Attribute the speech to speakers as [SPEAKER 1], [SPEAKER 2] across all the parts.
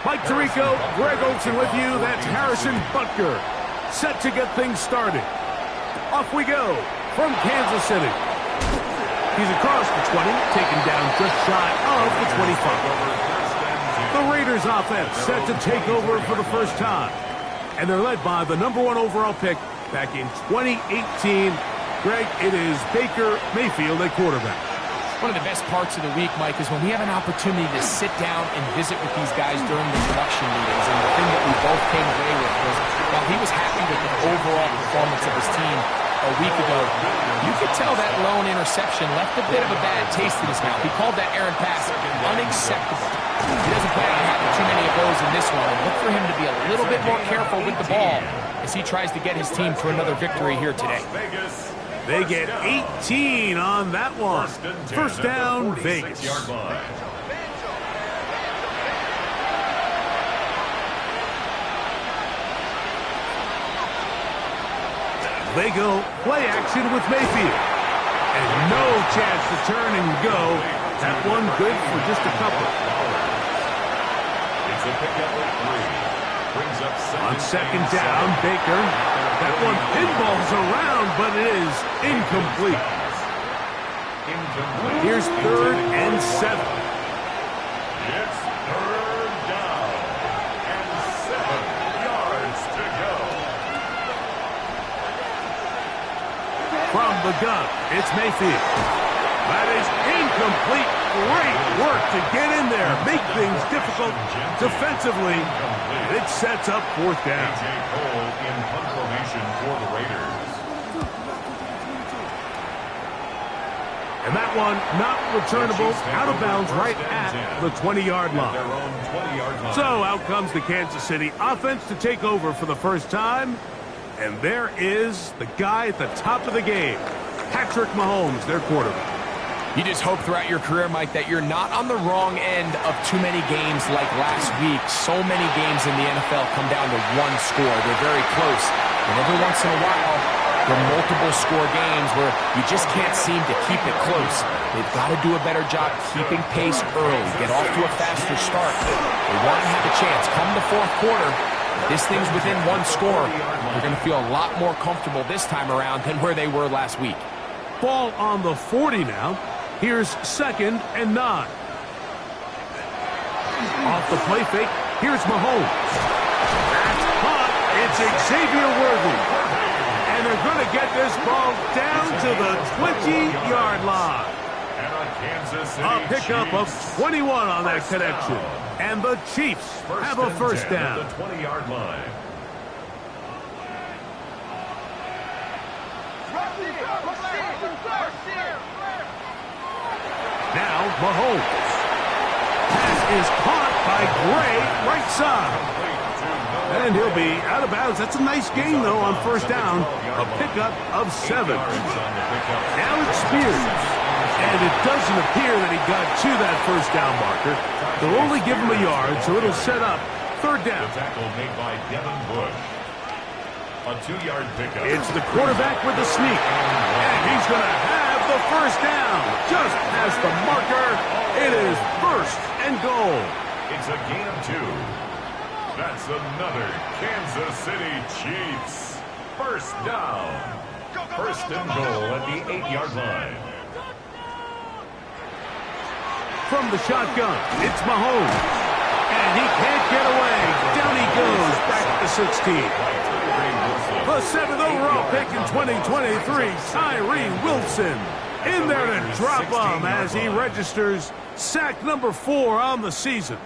[SPEAKER 1] Mike Tirico, Greg Olsen with you. That's Harrison Butker. Set to get things started. Off we go from Kansas City. He's across the 20, taken down just shy of the 25. The Raiders offense set to take over for the first time. And they're led by the #1 overall pick back in 2018. Greg, it is Baker Mayfield at quarterback.
[SPEAKER 2] One of the best parts of the week, Mike, is when we have an opportunity to sit down and visit with these guys during the production meetings. And the thing that we both came away with was, while he was happy with the overall performance of his team a week ago, you could tell that lone interception left a bit of a bad taste in his mouth. He called that errant pass unacceptable. He doesn't plan on having too many of those in this one. And look for him to be a little bit more careful with the ball as he tries to get his team to another victory here today.
[SPEAKER 1] They get 18 on that one. First down, Vegas. They go play action with Mayfield. And no chance to turn and go. That one good for just a couple.
[SPEAKER 3] It's a pickup of 3. Brings up
[SPEAKER 1] on second down, Baker. That one pinballs around, but it is incomplete. Here's 3rd and 7.
[SPEAKER 3] It's 3rd down and 7 yards to go.
[SPEAKER 1] From the gun, it's Mayfield. That is incomplete. Great work to get in there, make things difficult defensively. It sets up 4th down.
[SPEAKER 3] A.J. Cole in punt formation for the Raiders.
[SPEAKER 1] And that one not returnable, out of bounds right at the 20-yard line. So out comes the Kansas City offense to take over for the first time. And there is the guy at the top of the game, Patrick Mahomes, their quarterback.
[SPEAKER 2] You just hope throughout your career, Mike, that you're not on the wrong end of too many games like last week. So many games in the NFL come down to one score. They're very close. And every once in a while, there are multiple score games where you just can't seem to keep it close. They've got to do a better job keeping pace early, get off to a faster start. They want to have a chance. Come the 4th quarter, this thing's within one score. They're going to feel a lot more comfortable this time around than where they were last week.
[SPEAKER 1] Ball on the 40 now. Here's 2nd and 9. Off the play fake, here's Mahomes. That's caught. It's Xavier Worthy. And they're going to get this ball down to the 20-yard line. A pickup of 21 on that connection. And the Chiefs have a first down.
[SPEAKER 3] The 20-yard line.
[SPEAKER 1] Now, Mahomes. Pass is caught by Gray, right side. And he'll be out of bounds. That's a nice gain, though, on first down. A pickup of 7. Now it's Spears. And it doesn't appear that he got to that first down marker. They'll only give him a yard, so it'll set up 3rd down.
[SPEAKER 3] The tackle made by Devin Bush. A 2-yard pickup.
[SPEAKER 1] It's the quarterback with the sneak. And he's going to have the first down. Just past the marker. It is 1st and goal.
[SPEAKER 3] It's a gain of 2. That's another Kansas City Chiefs. First down. 1st and goal at the 8-yard line.
[SPEAKER 1] From the shotgun, it's Mahomes. And he can't get away. Down he goes, back to 16. The 7th overall pick in 2023, Tyree Wilson. In there to drop him as he registers sack number 4 on the season.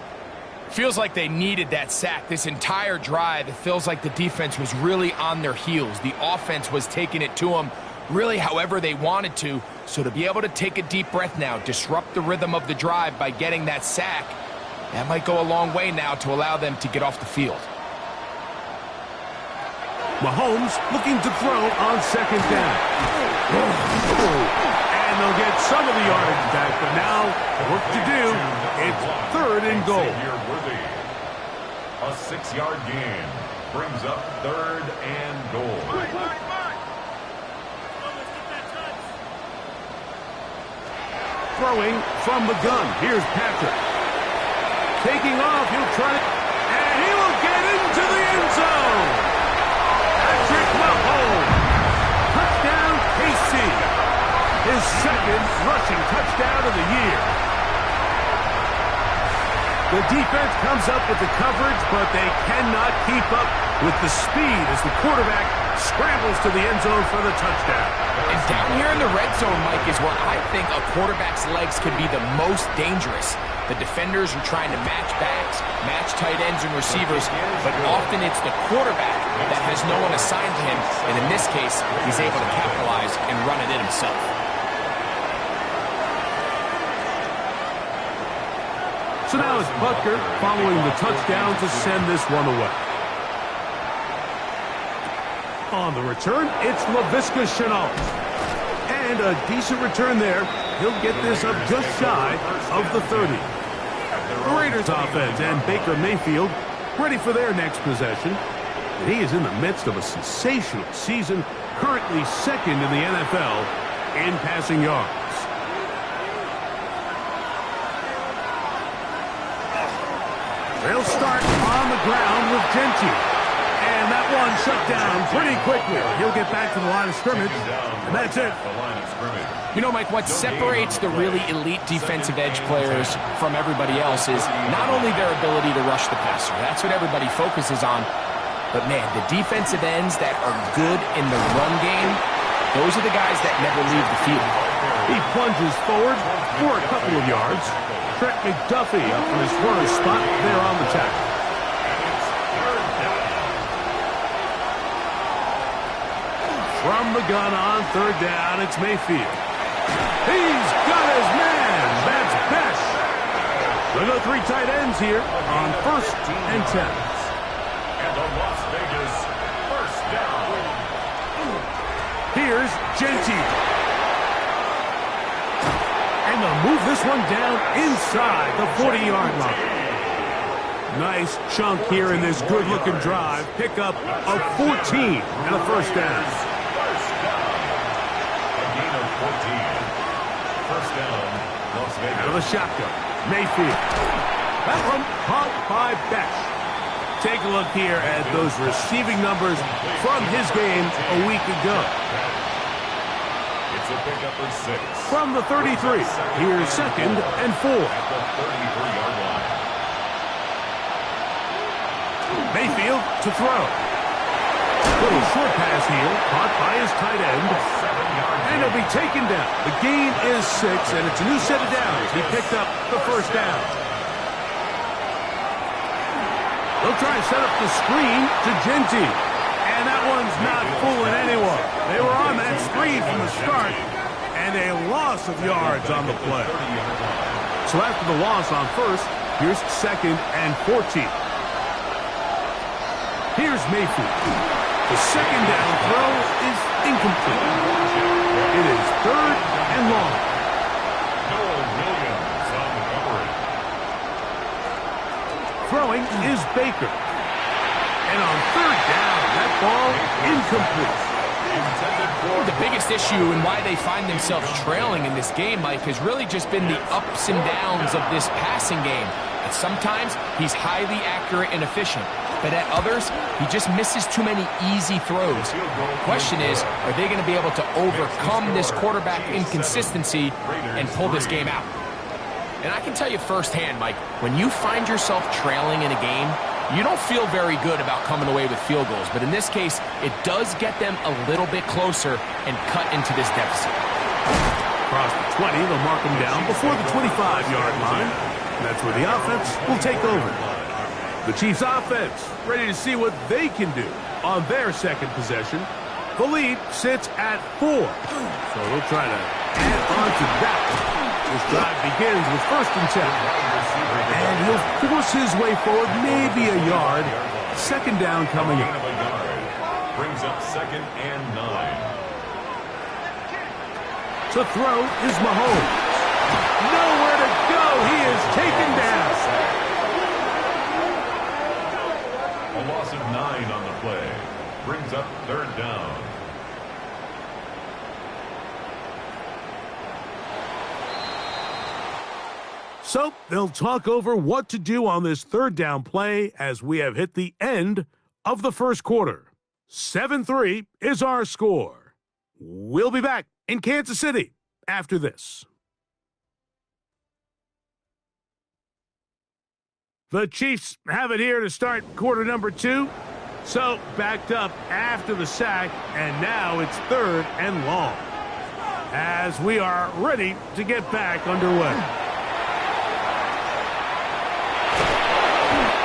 [SPEAKER 2] Feels like they needed that sack this entire drive. It feels like the defense was really on their heels. The offense was taking it to them really however they wanted to. So to be able to take a deep breath now, disrupt the rhythm of the drive by getting that sack, that might go a long way now to allow them to get off the field.
[SPEAKER 1] Mahomes looking to throw on 2nd down. And they'll get some of the yardage back, but now work to do. It's 3rd and goal.
[SPEAKER 3] A 6-yard gain brings up 3rd and goal.
[SPEAKER 1] Throwing from the gun. Here's Patrick. Taking off. He'll try to... end zone. Patrick Mahomes. Touchdown, KC. His second rushing touchdown of the year. The defense comes up with the coverage, but they cannot keep up with the speed as the quarterback scrambles to the end zone for the touchdown.
[SPEAKER 2] And down here in the red zone, Mike, is where I think a quarterback's legs can be the most dangerous. The defenders are trying to match backs, match tight ends and receivers, but often it's the quarterback that has no one assigned to him, and in this case, he's able to capitalize and run it in himself.
[SPEAKER 1] So now it's Butker following the touchdown to send this one away. On the return, it's Laviska Shenault. And a decent return there. He'll get this up just shy of the 30. The Raiders offense and Baker Mayfield ready for their next possession. And he is in the midst of a sensational season, currently second in the NFL in passing yards. They'll start on the ground with Genty. And that one shut down pretty quickly. He'll get back to the line of scrimmage, and that's it.
[SPEAKER 2] You know, Mike, what separates the really elite defensive edge players from everybody else is not only their ability to rush the passer. That's what everybody focuses on. But, man, the defensive ends that are good in the run game, those are the guys that never leave the field.
[SPEAKER 1] He plunges forward for a couple of yards. Trent McDuffie up in his first spot there on the tackle. From the gun on third down, it's Mayfield. He's got his man. That's Best. We'll go three tight ends here on 1st and 10.
[SPEAKER 3] And the Las Vegas first down.
[SPEAKER 1] Here's Genty. And they'll move this one down inside the 40-yard line. Nice chunk here in this good-looking drive. Pick up of 14 and a first down.
[SPEAKER 3] First down. A gain of 14. First down, Las Vegas.
[SPEAKER 1] Out of the shotgun, Mayfield. That one caught by Besh. Take a look here at those receiving numbers from his game a week ago.
[SPEAKER 3] It's a pickup of 6.
[SPEAKER 1] From the 33, here's 2nd and 4.
[SPEAKER 3] At the 33-yard line.
[SPEAKER 1] Mayfield to throw. Little short pass here, caught by his tight end.
[SPEAKER 3] 7-yard
[SPEAKER 1] And he'll be taken down. The gain is 6, and it's a new set of downs. He picked up the first down. They'll try and set up the screen to Genty. And that one's not fooling anyone. They were on that screen from the start, and a loss of yards on the play. So after the loss on 1st, here's 2nd and 14. Here's Mayfield. The second down throw is incomplete. It is 3rd and long.
[SPEAKER 3] Noah Williams on the coverage.
[SPEAKER 1] Throwing is Baker. And on 3rd down, that ball incomplete.
[SPEAKER 2] The biggest issue and why they find themselves trailing in this game, Mike, has really just been the ups and downs of this passing game. And sometimes he's highly accurate and efficient, but at others, he just misses too many easy throws. The question is, are they going to be able to overcome this quarterback inconsistency and pull this game out? And I can tell you firsthand, Mike, when you find yourself trailing in a game, you don't feel very good about coming away with field goals. But in this case, it does get them a little bit closer and cut into this deficit.
[SPEAKER 1] Across the 20, they'll mark him down before the 25-yard line. And that's where the offense will take over. The Chiefs offense ready to see what they can do on their second possession. The lead sits at 4. So they'll try to add on to that. This drive begins with 1st and 10. And he'll force his way forward, maybe a yard. 2nd down coming in.
[SPEAKER 3] Brings up 2nd and 9.
[SPEAKER 1] To throw is Mahomes. Nowhere to go. He is taken down.
[SPEAKER 3] A loss of 9 on the play. Brings up 3rd down.
[SPEAKER 1] So they'll talk over what to do on this 3rd down play as we have hit the end of the first quarter. 7-3 is our score. We'll be back in Kansas City after this. The Chiefs have it here to start quarter number 2. So, backed up after the sack, and now it's 3rd and long, as we are ready to get back underway.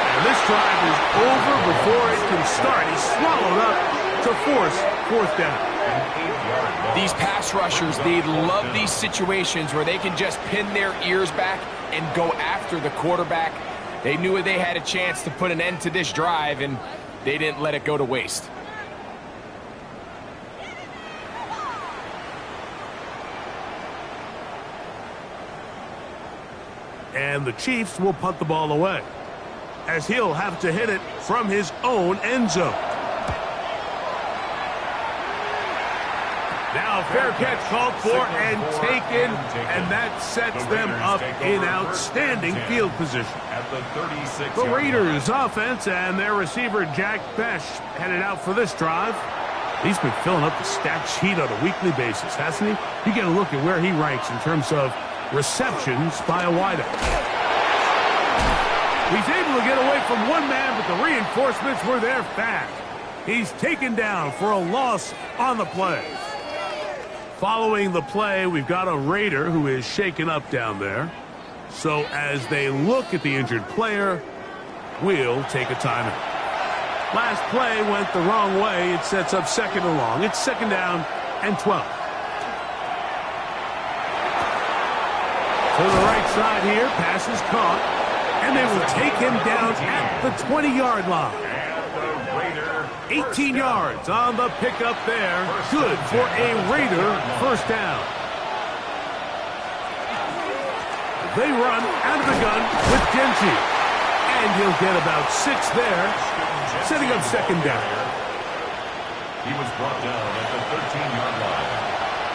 [SPEAKER 1] And this drive is over before it can start. He's swallowed up to force 4th down.
[SPEAKER 2] These pass rushers, they love these situations where they can just pin their ears back and go after the quarterback. They knew they had a chance to put an end to this drive, and they didn't let it go to waste.
[SPEAKER 1] And the Chiefs will punt the ball away, as he'll have to hit it from his own end zone. Now fair catch called for and taken, and that sets them up in outstanding field position. The Raiders offense and their receiver Jack Bech headed out for this drive. He's been filling up the stat sheet on a weekly basis, hasn't he? You get a look at where he ranks in terms of receptions by a wideout. He's able to get away from one man, but the reinforcements were there fast. He's taken down for a loss on the play. Following the play, we've got a Raider who is shaken up down there. So as they look at the injured player, we'll take a timeout. Last play went the wrong way. It sets up 2nd and long. It's 2nd down and 12. To the right side here, pass is caught, and they will take him down at the 20-yard line. 18 yards on the pickup there. Good for a Raider 1st down. They run out of the gun with Genty, and he'll get about 6 there, setting up 2nd down.
[SPEAKER 3] He was brought down at the 13-yard line.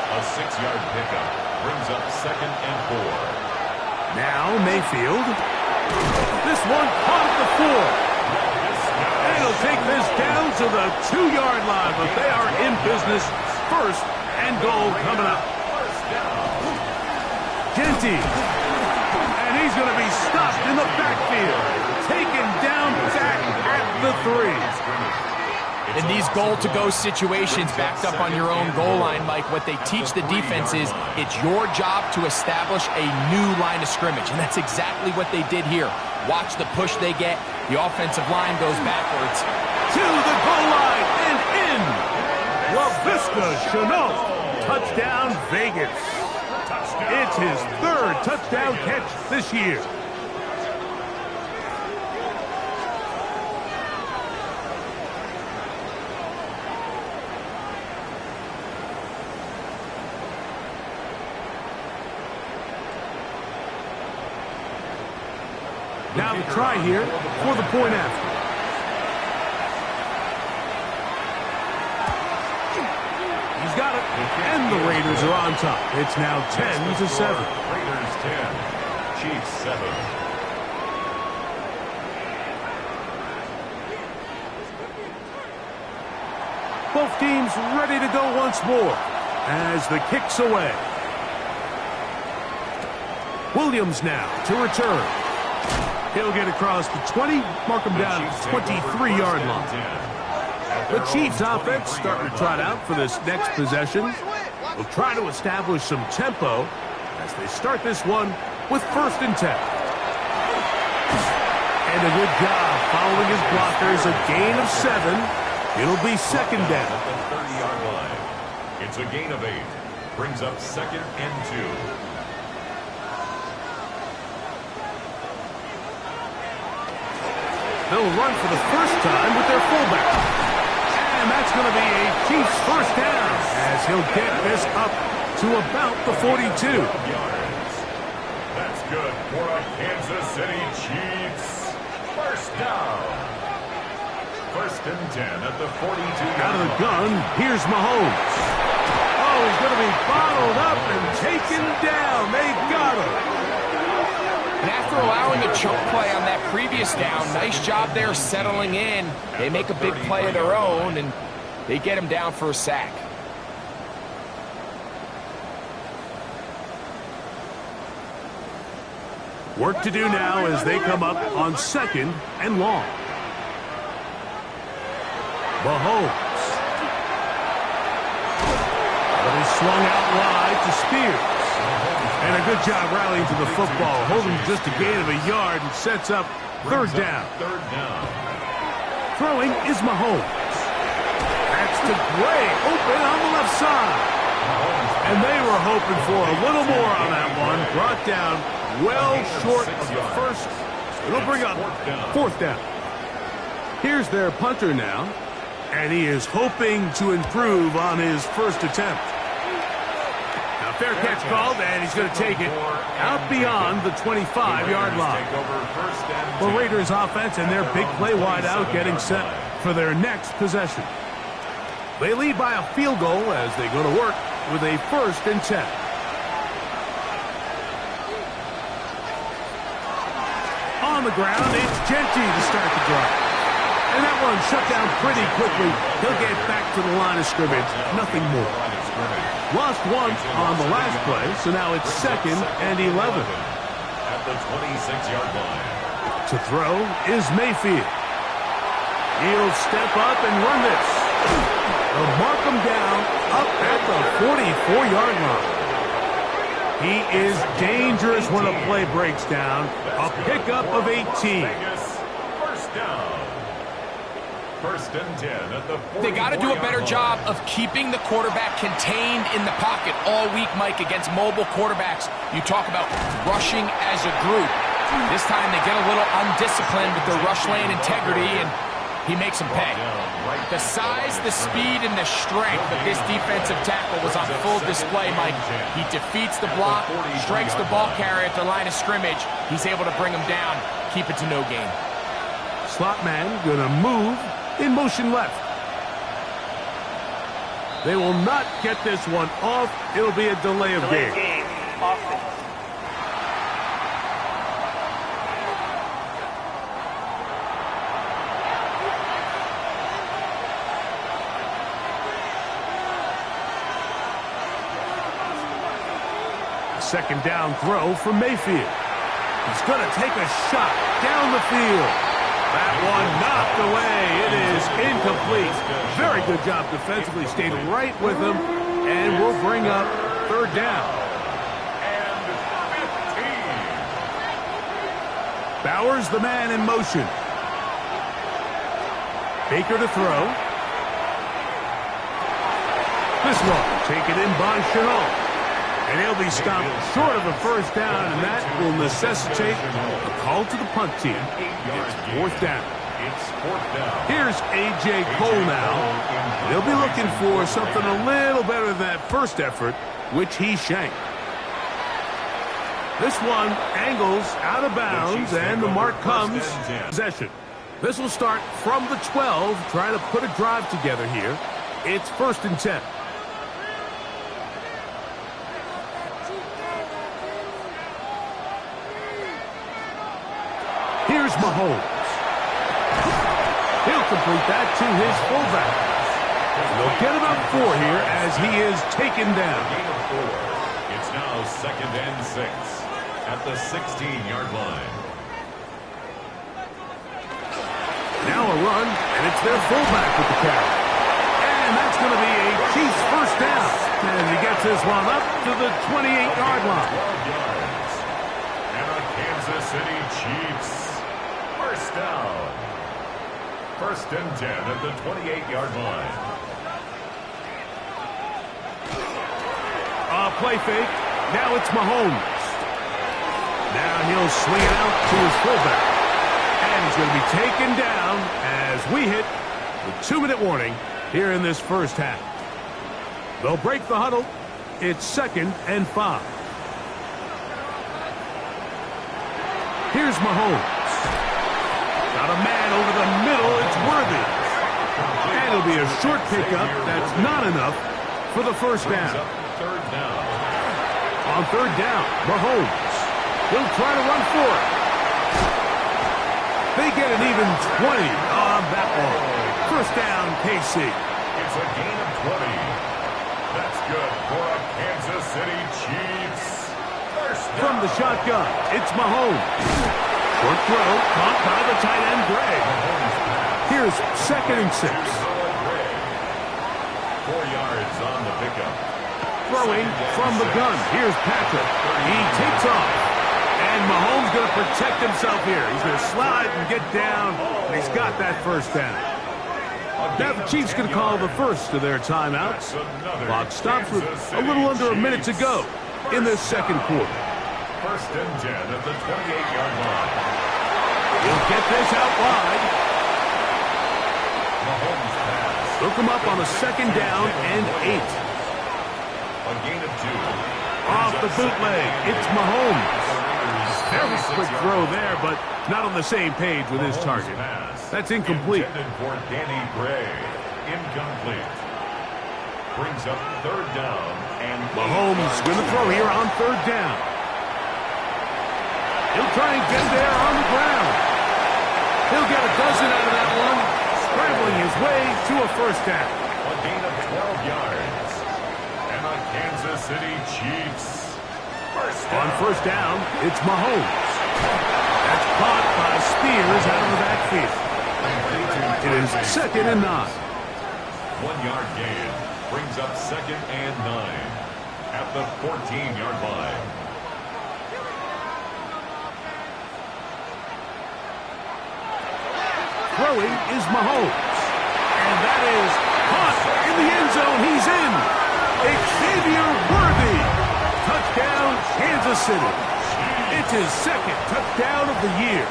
[SPEAKER 3] A 6-yard pickup brings up 2nd and 4.
[SPEAKER 1] Now Mayfield. This one caught at the 4. And he'll take this down to the 2-yard line, but they are in business. 1st and goal coming up. Genty. And he's going to be stopped in the backfield. Taken down back at the 3.
[SPEAKER 2] In these goal-to-go situations, backed up on your own goal line, Mike, what they teach the defense is it's your job to establish a new line of scrimmage, and that's exactly what they did here. Watch the push they get. The offensive line goes backwards.
[SPEAKER 1] To the goal line and in. LaVisca Chenault. Touchdown, Vegas. It's his 3rd touchdown catch this year. Now the try here for the point after. He's got it, and the Raiders are on top. It's now 10-7.
[SPEAKER 3] Raiders 10, Chiefs 7.
[SPEAKER 1] Both teams ready to go once more as the kick's away. Williams now to return. He'll get across the 20, mark him down at the 23-yard line. The Chiefs offense starting to trot out for this next possession. Will try to establish some tempo as they start this one with 1st and 10. And a good job following his blockers, a gain of 7. It'll be 2nd down.
[SPEAKER 3] At the 30-yard line. It's a gain of 8. Brings up 2nd and 2.
[SPEAKER 1] They'll run for the first time with their fullback. And that's going to be a Chiefs 1st down as he'll get this up to about the 42.
[SPEAKER 3] That's good for a Kansas City Chiefs 1st down. 1st and 10 at the 42.
[SPEAKER 1] Out of the gun, here's Mahomes. Oh, he's going to be bottled up and taken down. They got him.
[SPEAKER 2] And after after allowing a chunk play on that previous down, nice job there settling in. They make a big play of their own, and they get him down for a sack.
[SPEAKER 1] Work to do now as they come up on 2nd and long. Mahomes. But he's swung out wide to Spears. And a good job rallying to the football, holding just a gain of a yard and sets up 3rd down. Throwing is Mahomes. That's to Gray, open on the left side. And they were hoping for a little more on that one. Brought down well short of the first. It'll bring up 4th down. Here's their punter now, and he is hoping to improve on his first attempt. Now, fair catch called, and he's going to take it out beyond the 25-yard line. The Raiders offense and their big play wideout getting set for their next possession. They lead by a field goal as they go to work with a 1st and 10. On the ground, it's Genty to start the drive. And that one shut down pretty quickly. He'll get back to the line of scrimmage. Nothing more. Lost one on the last play, so now it's 2nd and 11.
[SPEAKER 3] At the 26-yard line.
[SPEAKER 1] To throw is Mayfield. He'll step up and run this. They'll mark him down up at the 44-yard line. He is dangerous when a play breaks down. A pickup of 18.
[SPEAKER 3] First down. 1st and 10 at the 44-yard line.
[SPEAKER 2] They got to do a better job of keeping the quarterback contained in the pocket all week, Mike, against mobile quarterbacks. You talk about rushing as a group. This time they get a little undisciplined with their rush lane integrity, and he makes them pay. The size, the speed, and the strength of this defensive tackle was on full display, Mike. He defeats the block, strikes the ball carrier at the line of scrimmage. He's able to bring him down, keep it to no gain.
[SPEAKER 1] Slot man going to move in motion left. They will not get this one off. It'll be a delay of game. Second down throw for Mayfield. He's going to take a shot down the field. That one knocked away. It is incomplete. Very good job defensively. Stayed right with him, and will bring up 3rd down.
[SPEAKER 3] And 15.
[SPEAKER 1] Bowers, the man in motion. Baker to throw. This one taken in by Chenault. And he'll be stopped short of a 1st down, and that will necessitate a call to the punt team. It's 4th down. Here's A.J. Cole now. He'll be looking for something a little better than that first effort, which he shanked. This one angles out of bounds, and the mark comes. Possession. This will start from the 12, trying to put a drive together here. It's 1st and 10. Here's Mahomes. He'll complete that to his fullback. They'll get about 4 here as he is taken down.
[SPEAKER 3] Gain of 4. It's now 2nd and 6 at the 16-yard line.
[SPEAKER 1] Now a run, and it's their fullback with the carry. And that's going to be a Chiefs 1st down. And he gets this one up to the 28-yard line.
[SPEAKER 3] 12 yards. And a Kansas City Chiefs 1st down. 1st and 10 at the 28-yard line.
[SPEAKER 1] Play fake. Now it's Mahomes. Now he'll swing it out to his fullback. And he's going to be taken down as we hit the 2-minute warning here in this first half. They'll break the huddle. It's 2nd and 5. Here's Mahomes. Got a man over the middle. It's Worthy. And it'll be a short pickup. That's not enough for the 1st down.
[SPEAKER 3] 3rd down.
[SPEAKER 1] On 3rd down, Mahomes. He'll try to run for it. They get an even 20 on that one. First down, KC.
[SPEAKER 3] It's a gain of 20. That's good for a Kansas City Chiefs. First down.
[SPEAKER 1] From the shotgun, it's Mahomes. Short throw, caught by the tight end, Gray. Here's 2nd and 6.
[SPEAKER 3] 4 yards on the pickup.
[SPEAKER 1] Throwing from the gun. Here's Patrick. He takes off. And Mahomes going to protect himself here. He's going to slide and get down. And he's got that first down. Now the Chiefs going to call the first of their timeouts. Clock stops with a little under a minute to go in this second quarter.
[SPEAKER 3] First and 10 at the 28-yard line.
[SPEAKER 1] He'll get this out wide.
[SPEAKER 3] Mahomes pass.
[SPEAKER 1] Look him up on a 2nd down and 8.
[SPEAKER 3] A gain of 2.
[SPEAKER 1] Off the bootleg, it's Mahomes. Very quick throw there, but not on the same page with his target. That's incomplete.
[SPEAKER 3] Intended for Danny Gray. Incomplete. Brings up 3rd down and
[SPEAKER 1] Mahomes going to throw here on 3rd down. He'll try and get there on the ground. He'll get a dozen out of that one, scrambling his way to a first down.
[SPEAKER 3] A gain of 12 yards. And the Kansas City Chiefs.
[SPEAKER 1] On first down, it's Mahomes. That's caught by Spears out of the backfield. It is 2nd and 9.
[SPEAKER 3] 1-yard gain. Brings up 2nd and 9. At the 14-yard line.
[SPEAKER 1] Throwing is Mahomes. And that is caught in the end zone. He's in. Xavier Worthy. Touchdown, Kansas City. It's his 2nd touchdown of the year.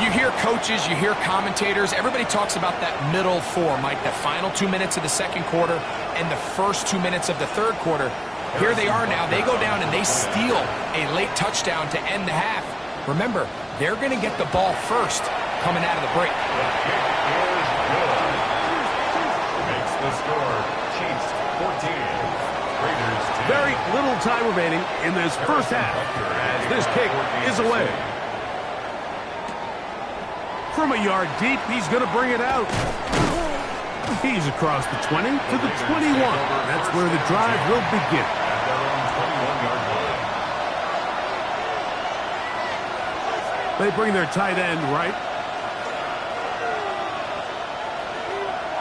[SPEAKER 2] You hear coaches, you hear commentators, everybody talks about that middle 4, Mike, the final 2 minutes of the second quarter and the first 2 minutes of the third quarter. Here they are now. They go down and they steal a late touchdown to end the half. Remember, they're going to get the ball first coming out of the break.
[SPEAKER 3] The kick is good. Makes the score Chiefs 14. Raiders 10.
[SPEAKER 1] Very little time remaining in this first half as this kick is away. From a yard deep, he's going to bring it out. He's across the 20 to the 21. That's where the drive will begin.
[SPEAKER 3] At their own 21-yard line.
[SPEAKER 1] They bring their tight end right.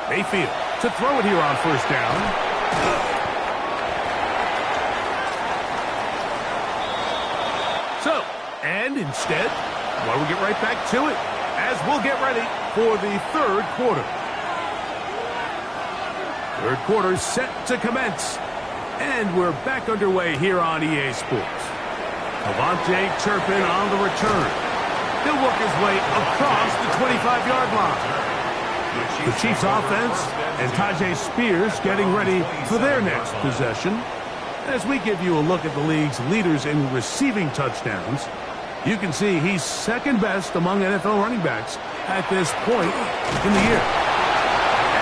[SPEAKER 1] Mayfield to throw it here on first down. So, and instead, why don't we get right back to it as we'll get ready for the third quarter. Third quarter set to commence. And we're back underway here on EA Sports. Avante Turpin on the return. He'll work his way across the 25-yard line. The Chiefs offense and Tyjae Spears getting ready for their next possession. As we give you a look at the league's leaders in receiving touchdowns, you can see he's 2nd best among NFL running backs at this point in the year.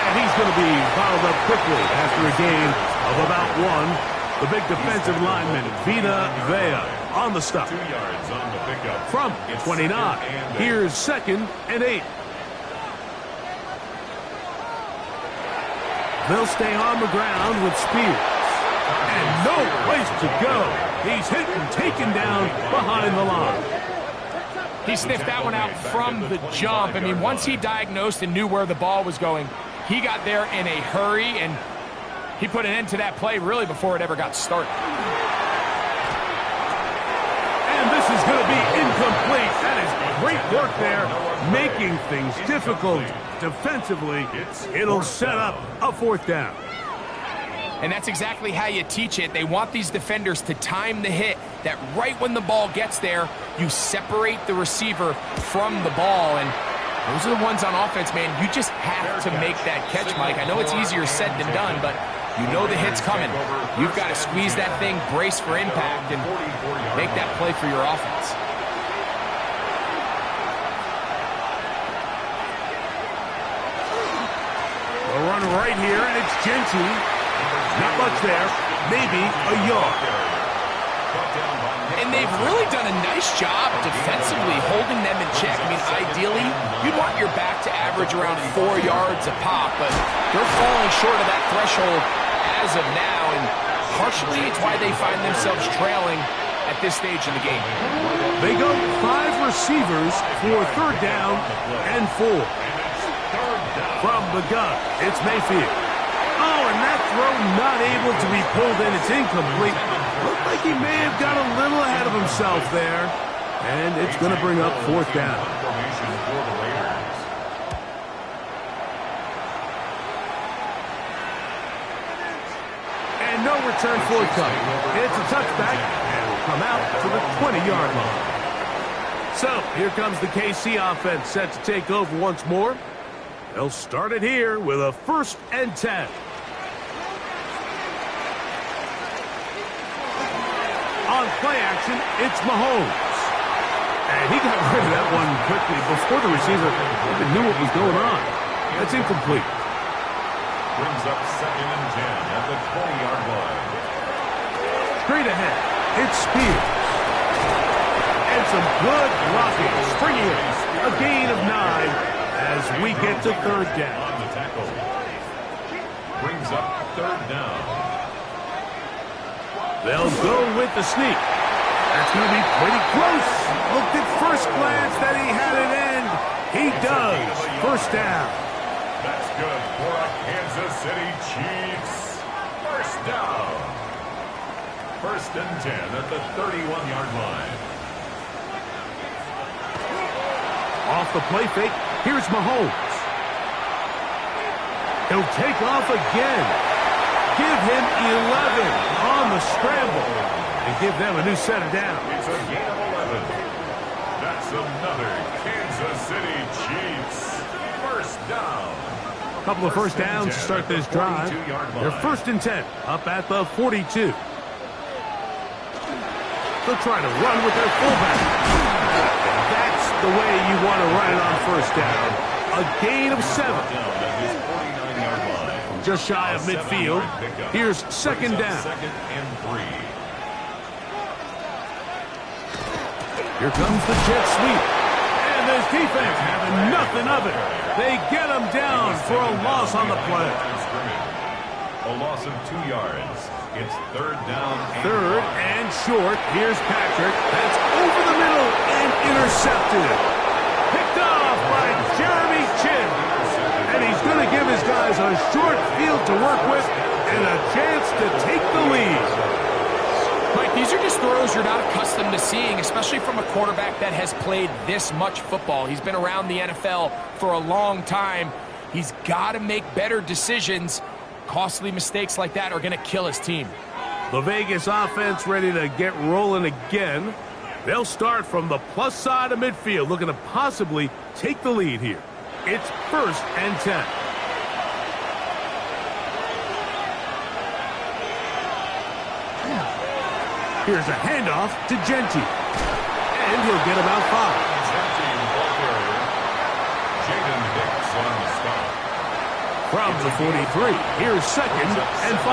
[SPEAKER 1] And he's going to be fouled up quickly after a gain of about 1. The big defensive lineman, Vita Vea, on the stop.
[SPEAKER 3] 2 yards on the pickup.
[SPEAKER 1] From 29, here's 2nd and 8. They'll stay on the ground with Spears. And no place to go. He's hit and taken down behind the line.
[SPEAKER 2] He sniffed that one out from the jump. I mean, once he diagnosed and knew where the ball was going, he got there in a hurry, and he put an end to that play really before it ever got started.
[SPEAKER 1] And this is going to be incomplete. That is great work there, making things difficult defensively. It'll set up a 4th down.
[SPEAKER 2] And that's exactly how you teach it. They want these defenders to time the hit, that right when the ball gets there, you separate the receiver from the ball. And those are the ones on offense, man. You just have to make that catch, Mike. I know it's easier said than done, but you know the hit's coming. You've got to squeeze that thing, brace for impact, and make that play for your offense.
[SPEAKER 1] A run right here, and it's Genty. Not much there, maybe a yard.
[SPEAKER 2] And they've really done a nice job defensively holding them in check. I mean, ideally, you'd want your back to average around 4 yards a pop, but they're falling short of that threshold as of now, and partially it's why they find themselves trailing at this stage in the game.
[SPEAKER 1] They go 5 receivers for 3rd down and 4. From the gun, it's Mayfield. Oh, and that throw not able to be pulled in. It's incomplete. Looked like he may have got a little ahead of himself there. And it's going to bring up 4th down. And no return forthcoming. It's a touchback, and will come out to the 20-yard line. So, here comes the KC offense set to take over once more. They'll start it here with a 1st and 10. On play action, it's Mahomes. And he got rid of that one quickly before the receiver even knew what was going on. That's incomplete.
[SPEAKER 3] Brings up 2nd and 10 at the 20-yard line.
[SPEAKER 1] Straight ahead, it's Spears. And some good blocking, springing it. A gain of 9 as we get to 3rd down.
[SPEAKER 3] On the tackle. Brings up 3rd down.
[SPEAKER 1] They'll go with the sneak. That's going to be pretty close. Looked at first glance that he had it end. He does. 1st down.
[SPEAKER 3] That's good for a Kansas City Chiefs. 1st down. 1st and 10 at the 31-yard line.
[SPEAKER 1] Off the play fake, here's Mahomes. He'll take off again. Give him 11 on the scramble and give them a new set of downs.
[SPEAKER 3] It's a gain of 11. That's another Kansas City Chiefs 1st down.
[SPEAKER 1] A couple of 1st downs to start this drive. They're 1st and 10 up at the 42. They'll try to run with their fullback. That's the way you want to run it on 1st down. A gain of 7. Just shy of midfield. Here's 2nd down.
[SPEAKER 3] 2nd and 3.
[SPEAKER 1] Here comes the jet sweep. And this defense having nothing of it. They get him down for a loss on the play.
[SPEAKER 3] A loss of 2 yards. It's 3rd down.
[SPEAKER 1] 3rd and short. Here's Patrick. That's over the middle and intercepted. Picked off by Jeremy Chinn. And he's going to give his guys a short field to work with and a chance to take the lead.
[SPEAKER 2] Mike, these are just throws you're not accustomed to seeing, especially from a quarterback that has played this much football. He's been around the NFL for a long time. He's got to make better decisions. Costly mistakes like that are going to kill his team.
[SPEAKER 1] The Vegas offense ready to get rolling again. They'll start from the plus side of midfield, looking to possibly take the lead here. It's 1st and 10. Here's a handoff to Genty. And he'll get about 5. From the 43, here's 2nd and 5.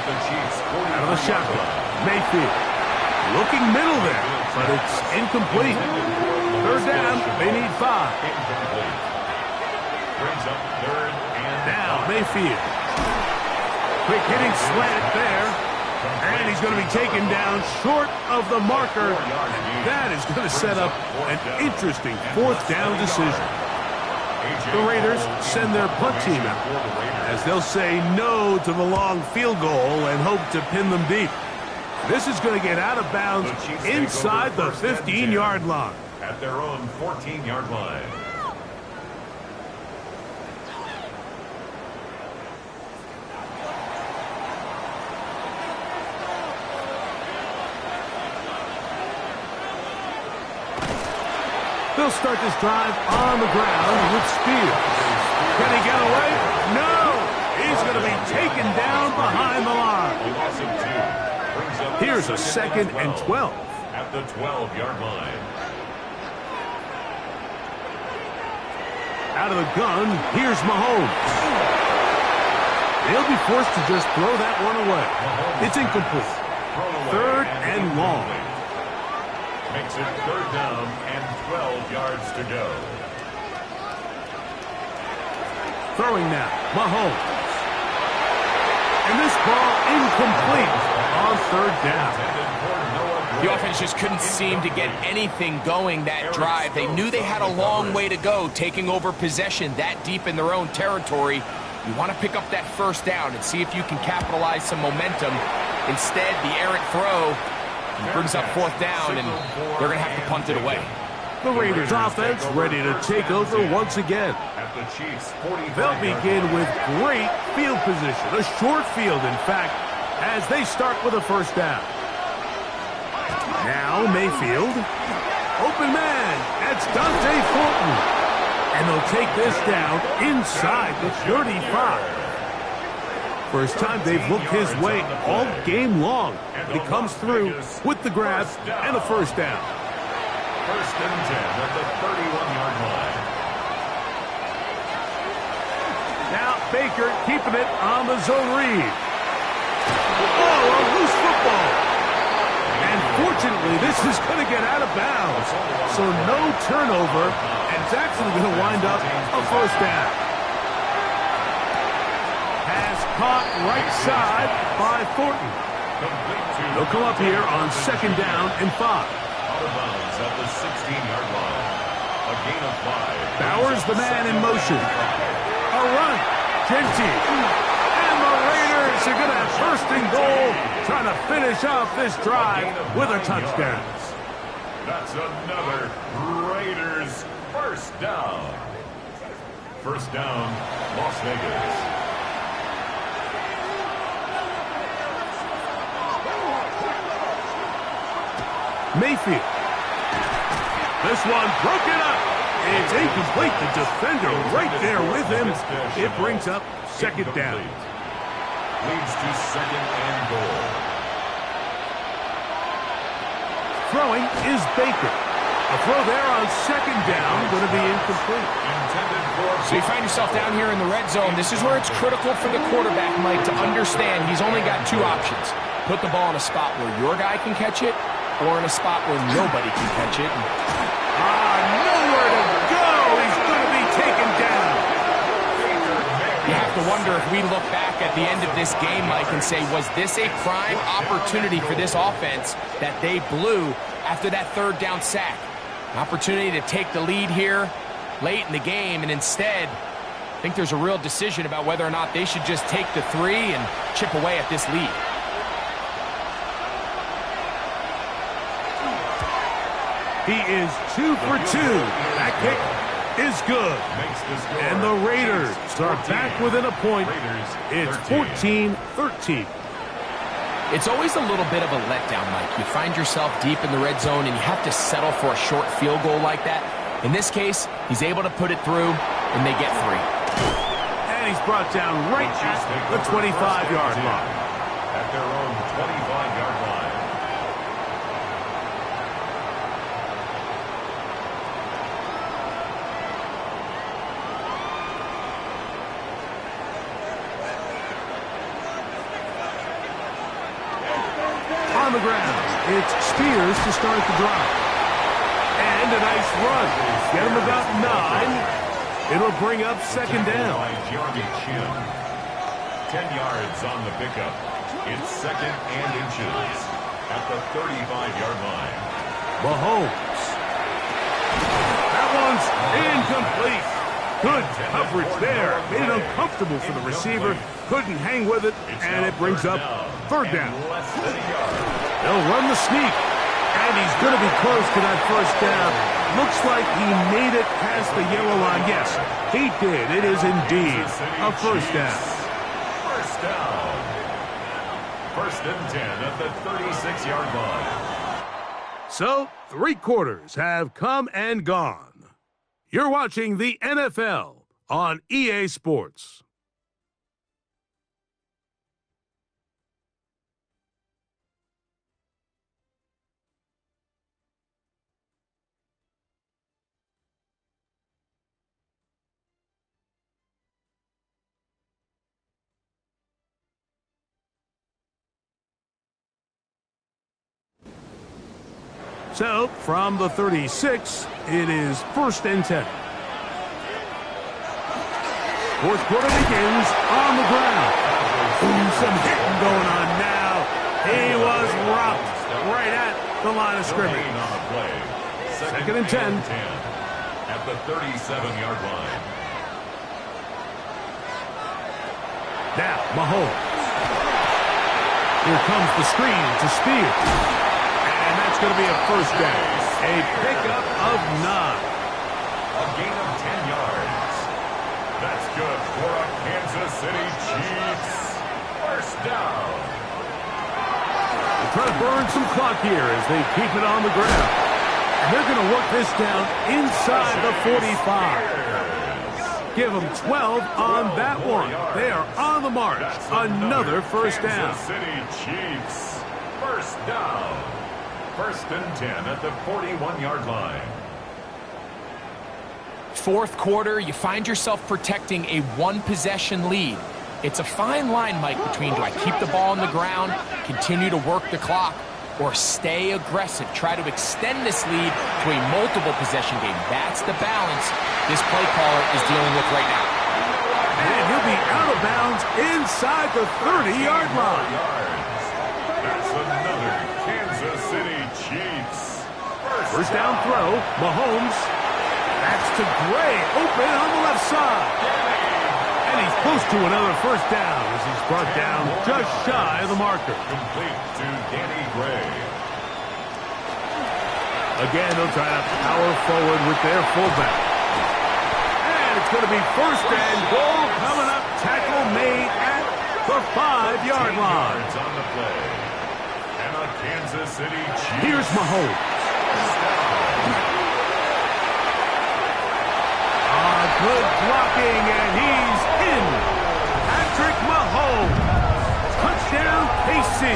[SPEAKER 1] Out of the shotgun, Mayfield. Looking middle there, but it's incomplete. 3rd down, they need 5. Now Mayfield. Quick hitting slant there. And he's going to be taken down short of the marker. And that is going to set up an interesting 4th down decision. The Raiders send their punt team out as they'll say no to the long field goal and hope to pin them deep. This is going to get out of bounds inside the 15-yard line.
[SPEAKER 3] At their own 14-yard line.
[SPEAKER 1] They'll start this drive on the ground with Spears. Can he get away? No! He's going to be taken down behind the line. Here's a 2nd and 12.
[SPEAKER 3] At the 12-yard line.
[SPEAKER 1] Out of the gun, here's Mahomes. He'll be forced to just throw that one away. It's incomplete.
[SPEAKER 3] Thrown away.
[SPEAKER 1] Third and long.
[SPEAKER 3] Makes it third down and 12 yards to go.
[SPEAKER 1] Throwing now, Mahomes. And this ball incomplete on third down.
[SPEAKER 2] The offense just couldn't seem to get anything going that drive. They knew they had a long way to go, taking over possession that deep in their own territory. You want to pick up that first down and see if you can capitalize some momentum. Instead, the errant throw brings up fourth down, and they're going to have to punt it away.
[SPEAKER 1] The Raiders offense ready to take over once again. They'll begin with great field position, a short field, in fact, as they start with a first down. Now Mayfield, open man, that's Dante Fulton. And they'll take this down inside the 35. First time they've looked his way all game long. He comes through with the grab and a first down.
[SPEAKER 3] First and 10 at the 31-yard line.
[SPEAKER 1] Now Baker keeping it on the zone read. Oh, a loose football. And fortunately, this is going to get out of bounds. So no turnover, and it's actually going to wind up a first down. Pass caught right side by Thornton. They'll come up here on second down and 5.
[SPEAKER 3] Out of bounds at the 16-yard line. A gain of 5.
[SPEAKER 1] Bowers the man in motion. A run. Genty. And the Raiders are going to have first and goal, trying to finish off this drive with a touchdown.
[SPEAKER 3] That's another Raiders first down. First down, Las Vegas.
[SPEAKER 1] Mayfield. This one broken up. It's incomplete. The defender right there with him. It brings up second down.
[SPEAKER 3] Leads to second and goal.
[SPEAKER 1] Throwing is Baker. A throw there on second down, going to be incomplete.
[SPEAKER 2] So you find yourself down here in the red zone. This is where it's critical for the quarterback, Mike, to understand he's only got two options. Put the ball in a spot where your guy can catch it, or in a spot where nobody can catch it.
[SPEAKER 1] Nowhere to go. He's going to be taken down.
[SPEAKER 2] You have to wonder if we look back at the end of this game, Mike, and say, was this a prime opportunity for this offense that they blew after that third down sack? An opportunity to take the lead here late in the game, and instead, I think there's a real decision about whether or not they should just take the 3 and chip away at this lead.
[SPEAKER 1] He is 2 for 2. That kick is good. And the Raiders are back within a point. It's 14-13.
[SPEAKER 2] It's always a little bit of a letdown, Mike. You find yourself deep in the red zone, and you have to settle for a short field goal like that. In this case, he's able to put it through, and they get 3.
[SPEAKER 1] And he's brought down right at the 25-yard line.
[SPEAKER 3] At their own 25-yard line.
[SPEAKER 1] On the ground, it's Spears to start the drive. And a nice run. Get him about 9. It'll bring up second down.
[SPEAKER 3] By Jeremy Chin. 10 yards on the pickup. It's second and inches at the 35-yard line.
[SPEAKER 1] Mahomes. That one's incomplete. Good coverage there. Made it uncomfortable for the receiver. Couldn't hang with it, and it brings up third down. They'll run the sneak, and he's going to be close to that first down. Looks like he made it past the yellow line. Yes, he did. It is indeed a first down.
[SPEAKER 3] First down. First and 10 at the 36-yard line.
[SPEAKER 1] So, 3 quarters have come and gone. You're watching the NFL on EA Sports. So, from the 36, it is 1st and 10. Fourth quarter begins on the ground. Ooh, some hitting going on now. He was rocked right at the line of scrimmage. Second and 10.
[SPEAKER 3] At the 37-yard line.
[SPEAKER 1] Now, Mahomes. Here comes the screen to Spears. And that's going to be a first down. A pickup of 9.
[SPEAKER 3] A gain of 10 yards. That's good for a Kansas City Chiefs. First down.
[SPEAKER 1] They try to burn some clock here as they keep it on the ground. And they're going to work this down inside the 45. Give them 12 on that one. They are on the march. Another first down.
[SPEAKER 3] Kansas City Chiefs. First down. 1st and 10 at the 41-yard line.
[SPEAKER 2] Fourth quarter, you find yourself protecting a one-possession lead. It's a fine line, Mike, between do I keep the ball on the ground, continue to work the clock, or stay aggressive, try to extend this lead to a multiple-possession game. That's the balance this play caller is dealing with right now.
[SPEAKER 1] And he'll be out of bounds inside the 30-yard line.
[SPEAKER 3] That's another Kansas City Chiefs.
[SPEAKER 1] First down throw, Mahomes. That's to Gray, open on the left side. And he's close to another first down as he's brought down just shy of the marker.
[SPEAKER 3] Complete to Danny Gray.
[SPEAKER 1] Again, they'll try to power forward with their fullback. And it's going to be first and goal coming up. Tackle made at the 5-yard line.
[SPEAKER 3] On the play. And a Kansas City Chiefs.
[SPEAKER 1] Here's Mahomes. Good blocking, and he's in. Patrick Mahomes. Touchdown, KC.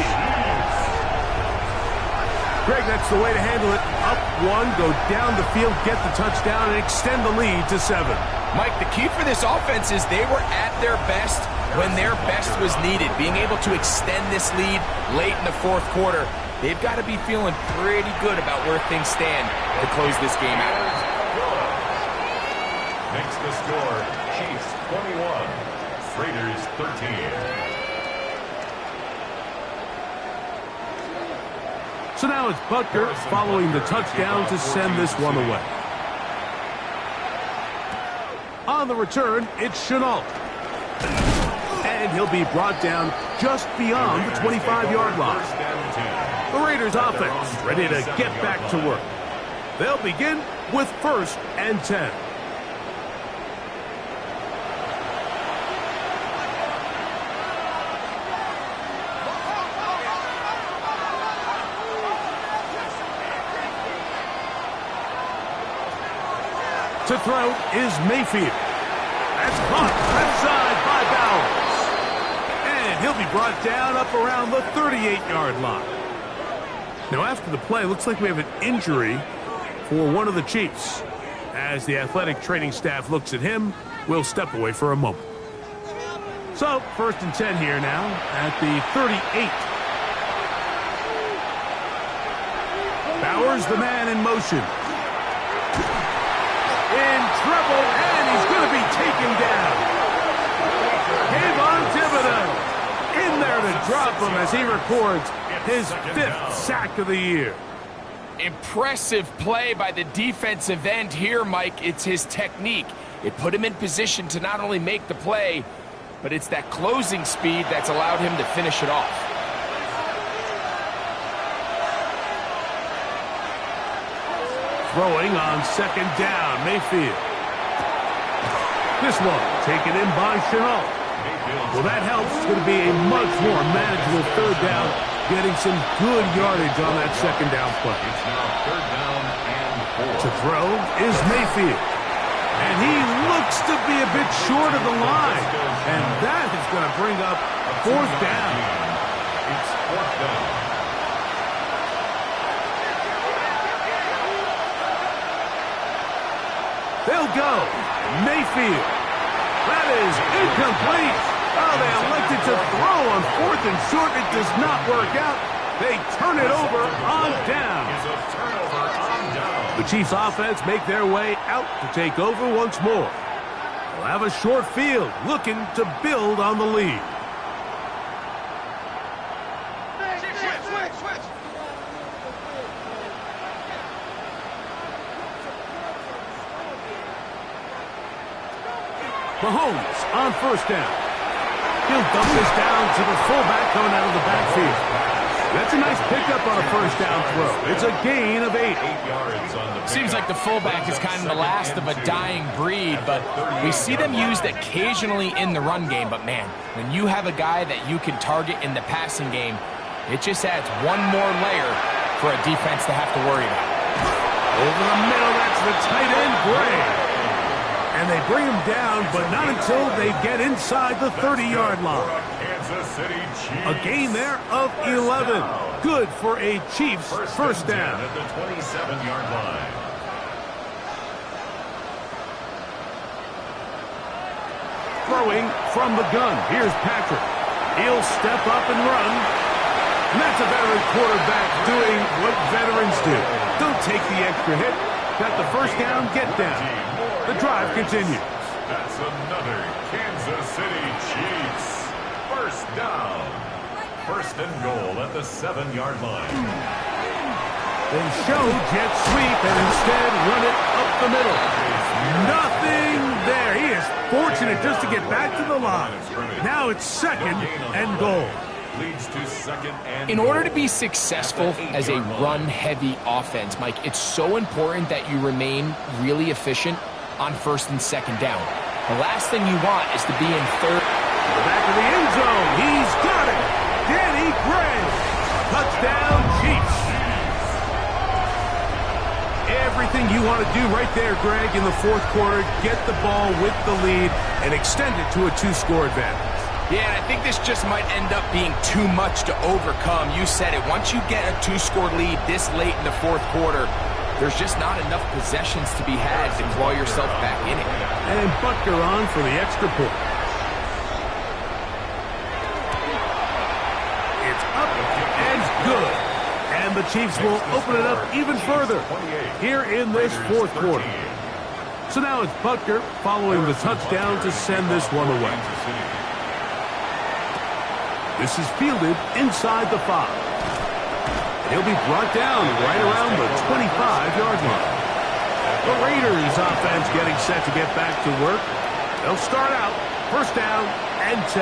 [SPEAKER 1] Greg, that's the way to handle it. Up one, go down the field, get the touchdown, and extend the lead to 7.
[SPEAKER 2] Mike, the key for this offense is they were at their best when their best was needed. Being able to extend this lead late in the fourth quarter, they've got to be feeling pretty good about where things stand to close this game out.
[SPEAKER 3] Makes the score Chiefs 21, Raiders 13.
[SPEAKER 1] So now it's Butker following the touchdown to send this one away. On the return, it's Chenault. And he'll be brought down just beyond the 25-yard line. The Raiders offense ready to get back to work. They'll begin with 1st and 10. To throw is Mayfield. That's caught left side by Bowers. And he'll be brought down up around the 38-yard line. Now after the play, looks like we have an injury for one of the Chiefs. As the athletic training staff looks at him, we'll step away for a moment. So 1st and 10 here now at the 38. Bowers, the man in motion. In trouble, and he's going to be taken down. Kayvon Thibodeaux in there to drop him as he records his 5th sack of the year.
[SPEAKER 2] Impressive play by the defensive end here, Mike. It's his technique. It put him in position to not only make the play, but it's that closing speed that's allowed him to finish it off.
[SPEAKER 1] Throwing on 2nd down, Mayfield. This one taken in by Chenault. Well, that helps. It's going to be a much more manageable 3rd down, getting some good yardage on that 2nd down play.
[SPEAKER 3] It's now 3rd down and 4.
[SPEAKER 1] To throw is Mayfield. And he looks to be a bit short of the line. And that is going to bring up 4th down.
[SPEAKER 3] It's 4th down.
[SPEAKER 1] They'll go. Mayfield. That is incomplete. Oh, they elected to throw on 4th and short. It does not work out. They turn it over on down.
[SPEAKER 3] Is a turnover on down.
[SPEAKER 1] The Chiefs offense make their way out to take over once more. They'll have a short field looking to build on the lead. Mahomes on first down. He'll dump this down to the fullback coming out of the backfield. That's a nice pickup on a first down throw. It's a gain of 8.
[SPEAKER 3] 8 yards on the
[SPEAKER 2] Seems like the fullback is kind of the last of a dying breed, but we see them used occasionally in the run game. But man, when you have a guy that you can target in the passing game, it just adds one more layer for a defense to have to worry about.
[SPEAKER 1] Over the middle, that's the tight end, Gray. And they bring him down, but not until they get inside the 30-yard line. A gain there of 11. Good for a Chiefs first down.
[SPEAKER 3] At the 27-yard line.
[SPEAKER 1] Throwing from the gun. Here's Patrick. He'll step up and run. And that's a veteran quarterback doing what veterans do. Don't take the extra hit. Got the first down, get down. The drive continues.
[SPEAKER 3] That's another Kansas City Chiefs first down. First and goal at the 7-yard line.
[SPEAKER 1] They show jet sweep and instead run it up the middle. Nothing there. He is fortunate just to get back to the line. Now it's second and goal.
[SPEAKER 3] Leads to second and
[SPEAKER 2] In order to be successful as a run-heavy offense, Mike, it's so important that you remain really efficient on first and second down. The last thing you want is to be in third.
[SPEAKER 1] To the back of the end zone. He's got it. Danny Gray. Touchdown, Chiefs. Everything you want to do right there, Greg, in the fourth quarter. Get the ball with the lead and extend it to a 2-score advantage.
[SPEAKER 2] Yeah, and I think this just might end up being too much to overcome. You said it. Once you get a 2-score lead this late in the fourth quarter, there's just not enough possessions to be had to claw yourself back in it.
[SPEAKER 1] And Butker on for the extra point. It's up and good. And the Chiefs will open it up even further here in this fourth quarter. So now it's Butker following the touchdown to send this one away. This is fielded inside the 5. He'll be brought down right around the 25-yard line. The Raiders offense getting set to get back to work. They'll start out first down and 10.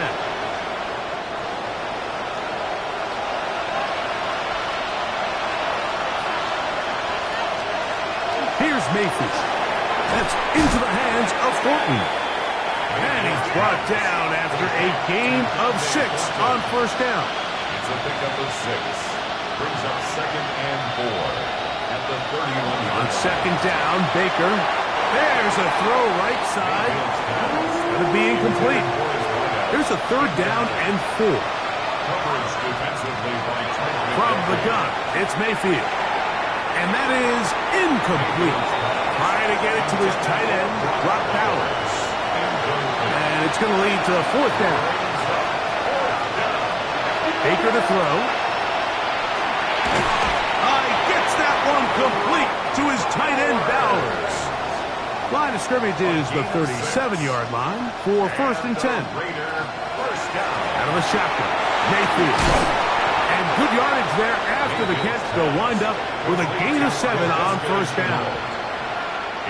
[SPEAKER 1] Here's Mayfield. That's into the hands of Thornton. And he's brought down after a gain of 6 on first down.
[SPEAKER 3] It's a pickup of 6. Brings up second and 4 at the 31.
[SPEAKER 1] On second down, Baker. There's a throw right side. Going to be incomplete. Here's a third down and 4.
[SPEAKER 3] Coverage defensively by
[SPEAKER 1] From the gun, it's Mayfield. And that is incomplete. Trying to get it to his tight end, Brock Bowers. And it's going to lead to a fourth down. Baker to throw. Gets that one complete to his tight end, Bowers. Line of scrimmage is the 37-yard line for first and 10. Out of the shotgun, Mayfield. And good yardage there after the catch. They'll wind up with a gain of 7 on first down.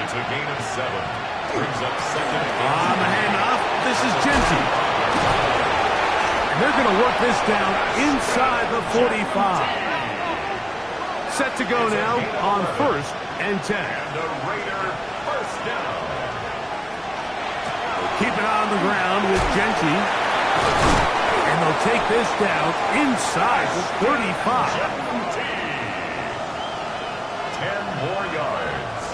[SPEAKER 3] It's a gain of 7. Brings up second.
[SPEAKER 1] On the handoff, this is Genty. And they're going to work this down inside the 45. Set to go now on first and 10.
[SPEAKER 3] And the Raider first down.
[SPEAKER 1] Keep it on the ground with Genty. And they'll take this down inside the 35.
[SPEAKER 3] 10 more yards.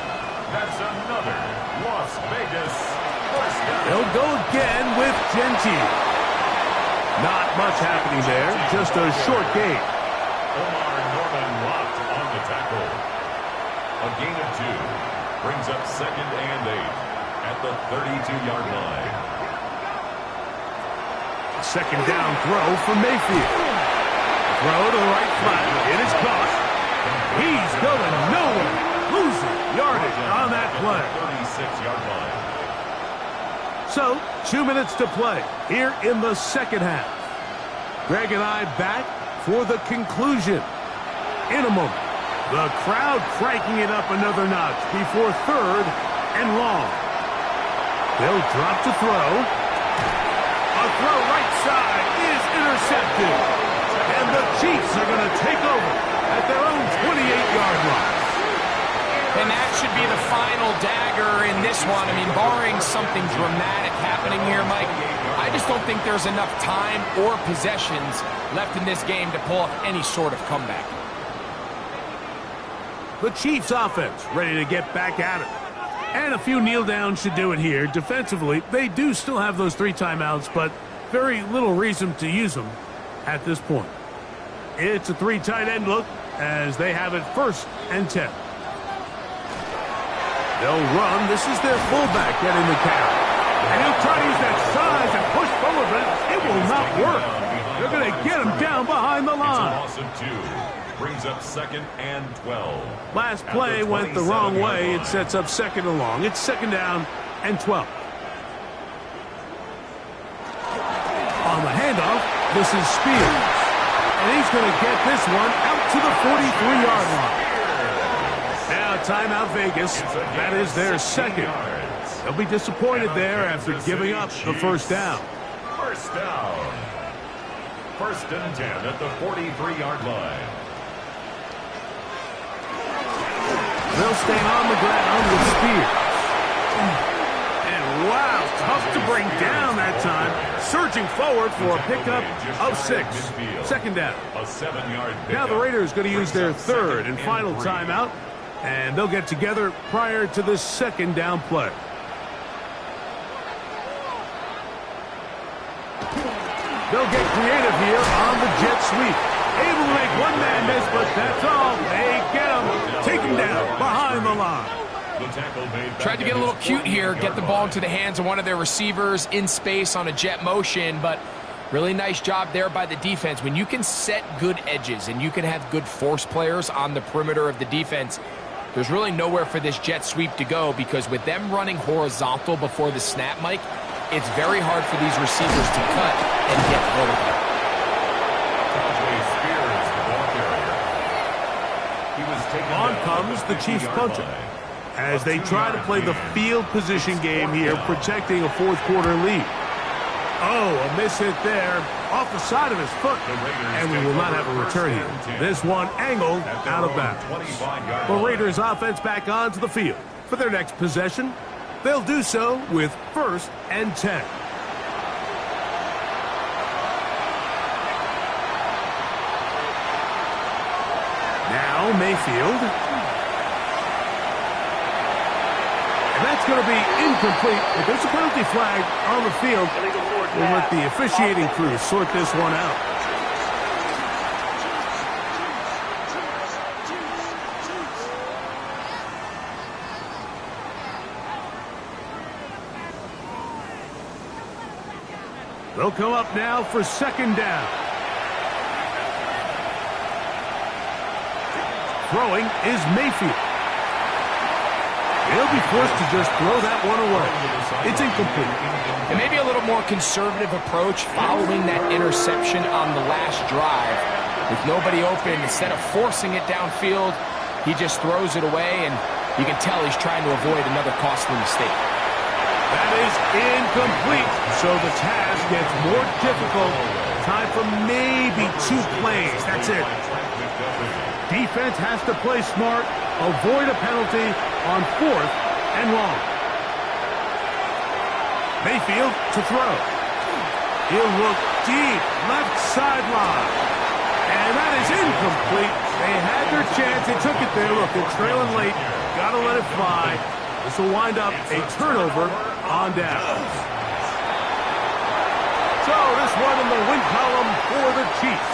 [SPEAKER 3] That's another Las Vegas first down.
[SPEAKER 1] They'll go again with Genty. Not much happening there, just a short gain.
[SPEAKER 3] Omar Norman locked on the tackle. A gain of 2. Brings up second and 8 at the 32-yard line.
[SPEAKER 1] Second down throw for Mayfield. Throw to the right flat. It is caught. He's going nowhere. Losing yardage on that play.
[SPEAKER 3] 36-yard line.
[SPEAKER 1] So, 2 minutes to play here in the second half. Greg and I back for the conclusion in a moment. The crowd cranking it up another notch before 3rd and long. They'll drop to throw. A throw right side is intercepted. And the Chiefs are going to take over at their own 28-yard line.
[SPEAKER 2] And that should be the final dagger in this one. I mean, barring something dramatic happening here, Mike, I just don't think there's enough time or possessions left in this game to pull off any sort of comeback.
[SPEAKER 1] The Chiefs offense ready to get back at it. And a few kneel downs should do it here. Defensively, they do still have those 3 timeouts, but very little reason to use them at this point. It's a 3 tight end look as they have it 1st and 10. They'll run. This is their fullback getting the carry. And he'll try to use that size and push forward, but it will not work. They're going to get him down behind the line.
[SPEAKER 3] It's a loss of 2. Brings up 2nd and 12.
[SPEAKER 1] Last play went the wrong way. It sets up 2nd and long. It's 2nd down and 12. On the handoff, this is Spears. And he's going to get this one out to the 43-yard line. Now timeout Vegas. That is their 2nd. They'll be disappointed there after giving up the 1st down.
[SPEAKER 3] 1st down. 1st and 10 at the 43-yard line.
[SPEAKER 1] They'll stay on the ground with Spears. And wow, tough to bring down that time. Surging forward for a pickup of 6. 2nd down.
[SPEAKER 3] A 7-yard pickup.
[SPEAKER 1] Now the Raiders going to use their 3rd and final timeout. And they'll get together prior to this 2nd down play. They'll get creative here on the jet sweep. Able to make one man miss, but that's all. They get him. Take him down behind the line.
[SPEAKER 2] Tried to get a little cute here, get the ball into the hands of one of their receivers in space on a jet motion, but really nice job there by the defense. When you can set good edges and you can have good force players on the perimeter of the defense, there's really nowhere for this jet sweep to go, because with them running horizontal before the snap, Mike, it's very hard for these receivers to cut and get vertical.
[SPEAKER 1] On comes the Chiefs punter as they try to play the field position game here, protecting a 4th quarter lead. Oh, a miss hit there off the side of his foot, and we will not have a return here. This one angled out of bounds. The Raiders offense back onto the field for their next possession. They'll do so with 1st and 10. Now Mayfield. And that's going to be incomplete, but there's a penalty flag on the field. We'll let the officiating crew sort this one out. They'll come up now for 2nd down. Throwing is Mayfield. He'll be forced to just throw that one away. It's incomplete.
[SPEAKER 2] And maybe a little more conservative approach following that interception on the last drive. With nobody open, instead of forcing it downfield, he just throws it away, and you can tell he's trying to avoid another costly mistake.
[SPEAKER 1] That is incomplete, so the task gets more difficult. Time for maybe 2 plays. That's it. Defense has to play smart, avoid a penalty on 4th and long. Mayfield to throw. He'll look deep, left sideline. And that is incomplete. They had their chance. They took it there. Look, they're trailing late. Got to let it fly. This will wind up a turnover on downs. So this one in the win column for the Chiefs.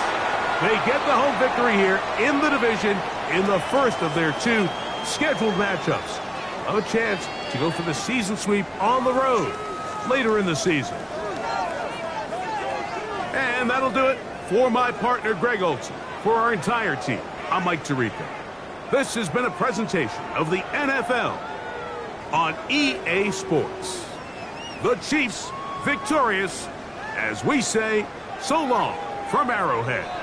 [SPEAKER 1] They get the home victory here in the division in the 1st of their 2 scheduled matchups. A chance to go for the season sweep on the road later in the season. And that'll do it For my partner, Greg Olson, for our entire team, I'm Mike Tirico. This has been a presentation of the NFL on EA Sports. The Chiefs victorious, as we say, so long from Arrowhead.